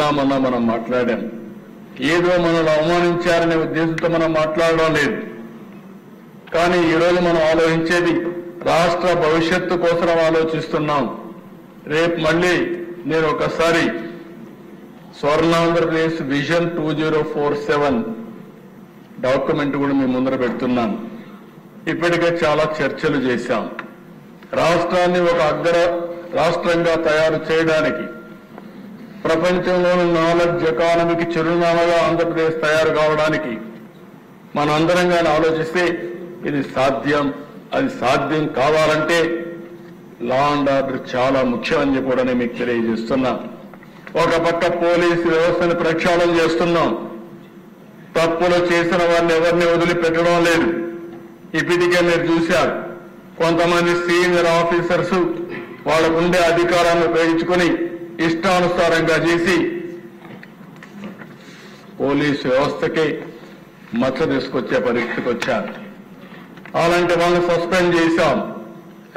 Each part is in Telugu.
మనం మాట్లాడాం. ఏదో మనల్ని అవమానించారనే ఉద్దేశంతో మనం మాట్లాడడం లేదు. కానీ ఈరోజు మనం ఆలోచించేది రాష్ట్ర భవిష్యత్తు కోసం ఆలోచిస్తున్నాం. రేపు మళ్ళీ నేను ఒకసారి స్వర్ణాంధ్రప్రదేశ్ విజన్ 2047 డాక్యుమెంట్ కూడా మీ ముందర పెడుతున్నాను. ఇప్పటికే చాలా చర్చలు చేశాం. రాష్ట్రాన్ని ఒక అగ్ర రాష్ట్రంగా తయారు చేయడానికి ప్రపంచంలోని నాలెడ్జ్ ఎకానమీకి చిరునామాగా ఆంధ్రప్రదేశ్ తయారు కావడానికి మనందరం కానీ ఆలోచిస్తే ఇది సాధ్యం. అది సాధ్యం కావాలంటే లా అండ్ ఆర్డర్ చాలా ముఖ్యం అని చెప్పి కూడా నేను మీకు తెలియజేస్తున్నా. ఒక పక్క పోలీసు వ్యవస్థను ప్రక్షాళన చేస్తున్నాం. తప్పులు చేసిన వారిని ఎవరిని వదిలిపెట్టడం లేదు. ఇప్పటికే మీరు చూశారు, కొంతమంది సీనియర్ ఆఫీసర్స్ వాళ్ళకుండే అధికారాన్ని ఉపయోగించుకొని ఇష్టానుసారంగా చేసి పోలీసు వ్యవస్థకి మచ్చ తీసుకొచ్చే పరిస్థితికి వచ్చారు. అలాంటి వాళ్ళని సస్పెండ్ చేశాం,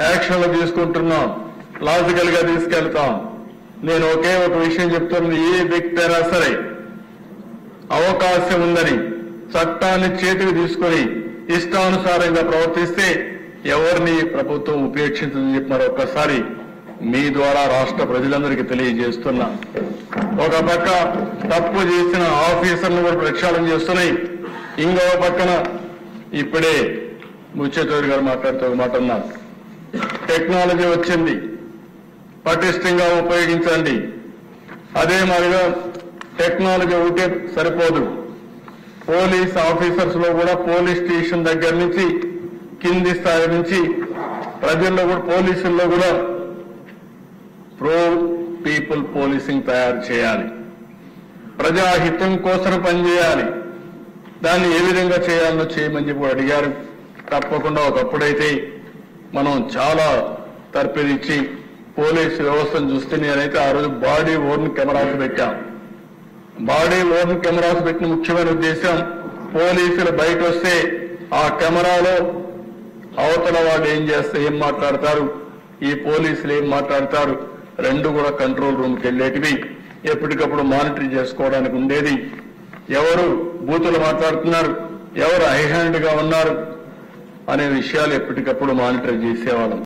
యాక్షన్లు తీసుకుంటున్నాం, లాజికల్ గా తీసుకెళ్తాం. నేను ఒకే ఒక విషయం చెప్తున్నది, ఏ వ్యక్తి అయినా సరే అవకాశం ఉందని చట్టాన్ని చేతికి తీసుకొని ఇష్టానుసారంగా ప్రవర్తిస్తే ఎవరిని ప్రభుత్వం ఉపేక్షించదని చెప్పి మరొకసారి మీ ద్వారా రాష్ట్ర ప్రజలందరికీ తెలియజేస్తున్నా. ఒక పక్క తప్పు చేసిన ఆఫీసర్లు కూడా ప్రక్షాళన చేస్తున్నాయి. ఇంకో పక్కన ఇప్పుడే ముచ్చేతూరి గారు మాట్లాడుతూ మాట అన్నారు, టెక్నాలజీ వచ్చింది, పటిష్టంగా ఉపయోగించండి. అదే మాదిరిగా టెక్నాలజీ ఒకటే సరిపోదు. పోలీస్ ఆఫీసర్స్ లో కూడా పోలీస్ స్టేషన్ దగ్గర నుంచి కింది స్థాయి నుంచి ప్రజల్లో కూడా పోలీసుల్లో కూడా ప్రో పీపుల్ పోలీసింగ్ తయారు చేయాలి. ప్రజాహితం కోసం పనిచేయాలి. దాన్ని ఏ విధంగా చేయాలో చేయమని చెప్పి అడిగారు. తప్పకుండా ఒకప్పుడైతే మనం చాలా తర్పిదిచ్చి పోలీసు వ్యవస్థను చూస్తే నేనైతే ఆ రోజు బాడీ ఓర్న్ కెమెరాస్ పెట్టాం. బాడీ ఓర్న్ కెమెరాస్ పెట్టిన ముఖ్యమైన ఉద్దేశం, పోలీసులు బయట వస్తే ఆ కెమెరాలో అవతల వాళ్ళు ఏం మాట్లాడతారు, ఈ పోలీసులు ఏం మాట్లాడతారు, రెండు కూడా కంట్రోల్ రూమ్కి వెళ్ళేటివి ఎప్పటికప్పుడు మానిటర్ చేసుకోవడానికి ఉండేది. ఎవరు బూతులు మాట్లాడుతున్నారు, ఎవరు హై హ్యాండ్ గా ఉన్నారు అనే విషయాలు ఎప్పటికప్పుడు మానిటర్ చేసేవాళ్ళం.